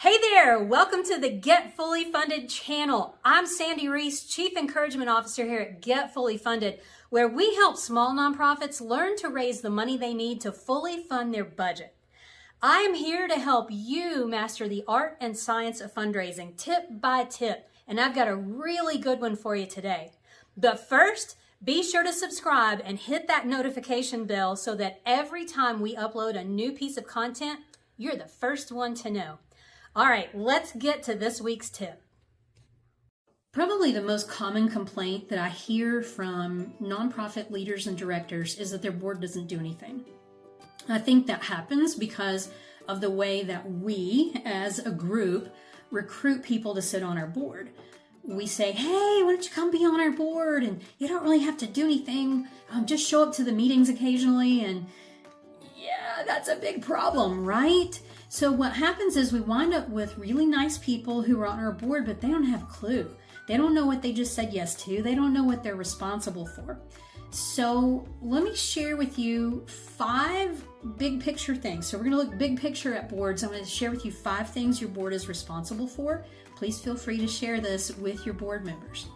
Hey there, welcome to the Get Fully Funded channel. I'm Sandy Reese, Chief Encouragement Officer here at Get Fully Funded, where we help small nonprofits learn to raise the money they need to fully fund their budget. I am here to help you master the art and science of fundraising tip by tip, and I've got a really good one for you today. But first, be sure to subscribe and hit that notification bell so that every time we upload a new piece of content, you're the first one to know. All right, let's get to this week's tip. Probably the most common complaint that I hear from nonprofit leaders and directors is that their board doesn't do anything. I think that happens because of the way that we, as a group, recruit people to sit on our board. We say, hey, why don't you come be on our board? And you don't really have to do anything. Just show up to the meetings occasionally. And yeah, that's a big problem, right? So what happens is we wind up with really nice people who are on our board, but they don't have a clue. They don't know what they just said yes to. They don't know what they're responsible for. So let me share with you 5 big picture things. So we're going to look big picture at boards. I'm going to share with you 5 things your board is responsible for. Please feel free to share this with your board members.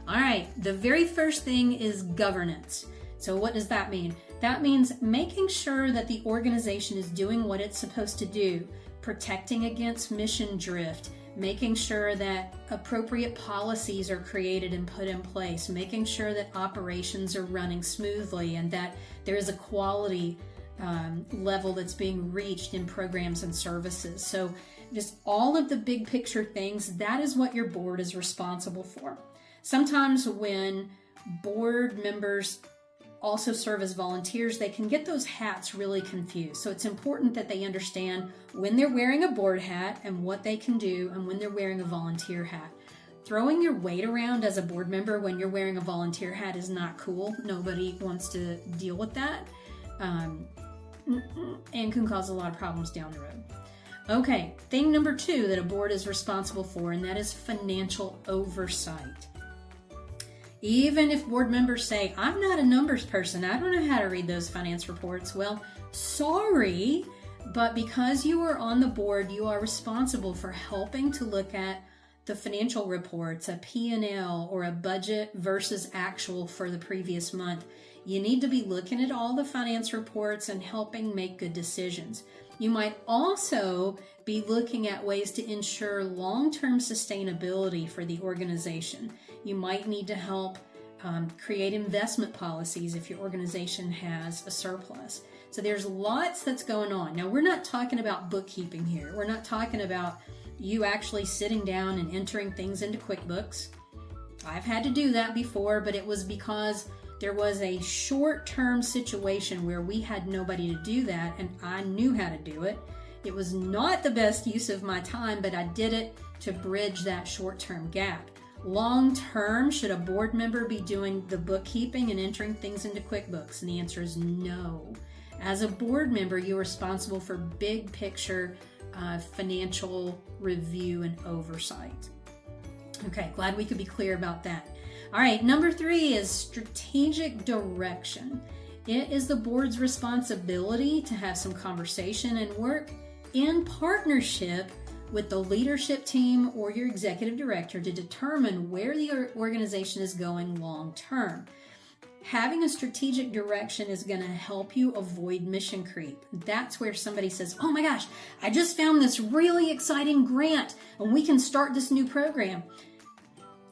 All right, the very first thing is governance. So what does that mean? That means making sure that the organization is doing what it's supposed to do, protecting against mission drift, making sure that appropriate policies are created and put in place, making sure that operations are running smoothly and that there is a quality level that's being reached in programs and services. So just all of the big picture things, that is what your board is responsible for. Sometimes when board members also serve as volunteers, they can get those hats really confused. So it's important that they understand when they're wearing a board hat and what they can do and when they're wearing a volunteer hat. Throwing your weight around as a board member when you're wearing a volunteer hat is not cool. Nobody wants to deal with that and can cause a lot of problems down the road. Okay, thing number 2 that a board is responsible for, and that is financial oversight. Even if board members say, I'm not a numbers person, I don't know how to read those finance reports. Well, sorry, but because you are on the board, you are responsible for helping to look at the financial reports, a P&L or a budget versus actual for the previous month. You need to be looking at all the finance reports and helping make good decisions. You might also be looking at ways to ensure long-term sustainability for the organization. You might need to help create investment policies if your organization has a surplus. So there's lots that's going on. Now, we're not talking about bookkeeping here. We're not talking about you actually sitting down and entering things into QuickBooks. I've had to do that before, but it was because there was a short-term situation where we had nobody to do that, and I knew how to do it. It was not the best use of my time, but I did it to bridge that short-term gap. Long-term, should a board member be doing the bookkeeping and entering things into QuickBooks? And the answer is no. As a board member, you're responsible for big picture financial review and oversight. Okay, glad we could be clear about that. All right, number 3 is strategic direction. It is the board's responsibility to have some conversation and work in partnership with the leadership team or your executive director to determine where the organization is going long term. Having a strategic direction is going to help you avoid mission creep. That's where somebody says, oh my gosh, I just found this really exciting grant and we can start this new program.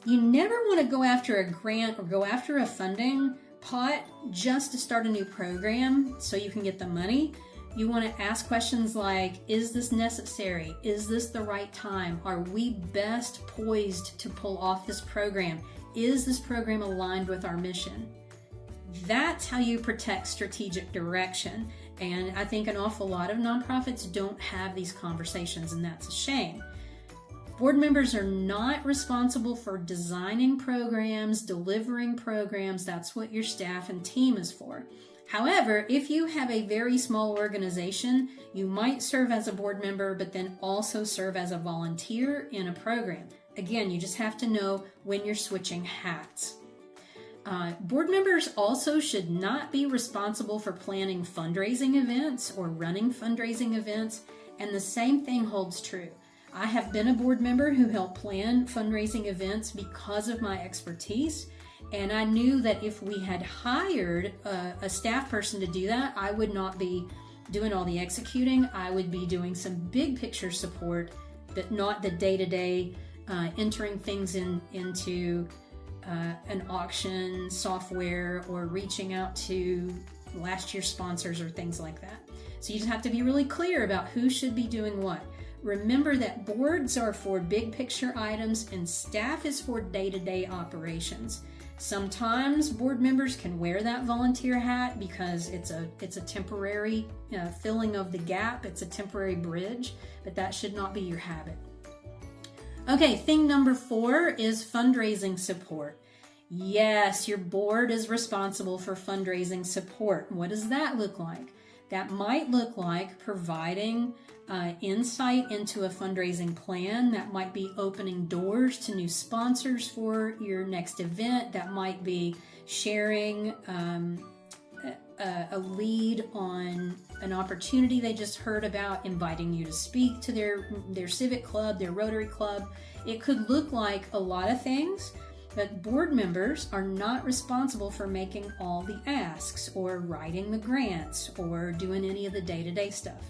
You never want to go after a grant or go after a funding pot just to start a new program so you can get the money. You want to ask questions like, is this necessary? Is this the right time? Are we best poised to pull off this program? Is this program aligned with our mission? That's how you protect strategic direction. And I think an awful lot of nonprofits don't have these conversations, and that's a shame. Board members are not responsible for designing programs, delivering programs. That's what your staff and team is for. However, if you have a very small organization, you might serve as a board member, but then also serve as a volunteer in a program. Again, you just have to know when you're switching hats. Board members also should not be responsible for planning fundraising events or running fundraising events, and the same thing holds true. I have been a board member who helped plan fundraising events because of my expertise. And I knew that if we had hired a staff person to do that, I would not be doing all the executing. I would be doing some big picture support, but not the day-to-day entering things into an auction software or reaching out to last year's sponsors or things like that. So you just have to be really clear about who should be doing what. Remember that boards are for big picture items and staff is for day-to-day operations. Sometimes board members can wear that volunteer hat because it's a temporary filling of the gap. It's a temporary bridge, but that should not be your habit. Okay, thing number 4 is fundraising support. Yes, your board is responsible for fundraising support. What does that look like? That might look like providing insight into a fundraising plan. That might be opening doors to new sponsors for your next event. That might be sharing a lead on an opportunity they just heard about, inviting you to speak to their civic club, their Rotary Club. It could look like a lot of things, but board members are not responsible for making all the asks or writing the grants or doing any of the day-to-day stuff.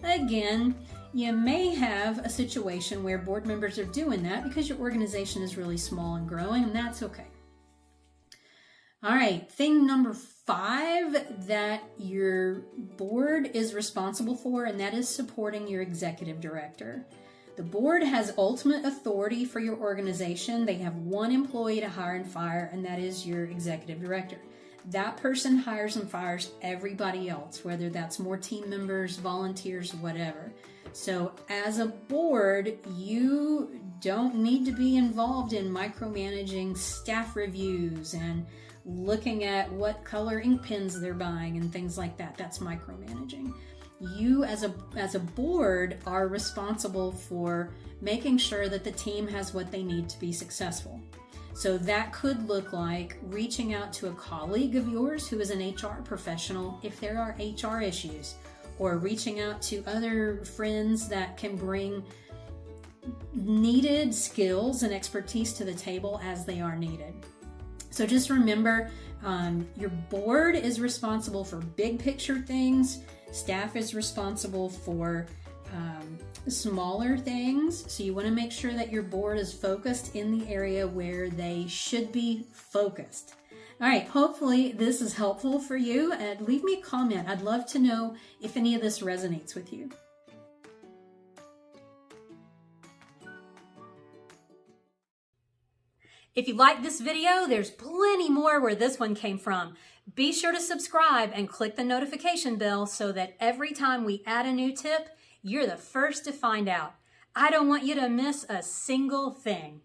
Again, you may have a situation where board members are doing that because your organization is really small and growing, and that's okay. All right, thing number 5 that your board is responsible for, and that is supporting your executive director. The board has ultimate authority for your organization. They have one employee to hire and fire, and that is your executive director. That person hires and fires everybody else, whether that's more team members, volunteers, whatever. So as a board, you don't need to be involved in micromanaging staff reviews and looking at what color ink pens they're buying and things like that. That's micromanaging. You as a board are responsible for making sure that the team has what they need to be successful. So that could look like reaching out to a colleague of yours who is an HR professional if there are HR issues, or reaching out to other friends that can bring needed skills and expertise to the table as they are needed. So just remember, your board is responsible for big picture things. Staff is responsible for smaller things. So you want to make sure that your board is focused in the area where they should be focused. All right, hopefully this is helpful for you, and leave me a comment. I'd love to know if any of this resonates with you. If you like this video, there's plenty more where this one came from. Be sure to subscribe and click the notification bell so that every time we add a new tip, you're the first to find out. I don't want you to miss a single thing.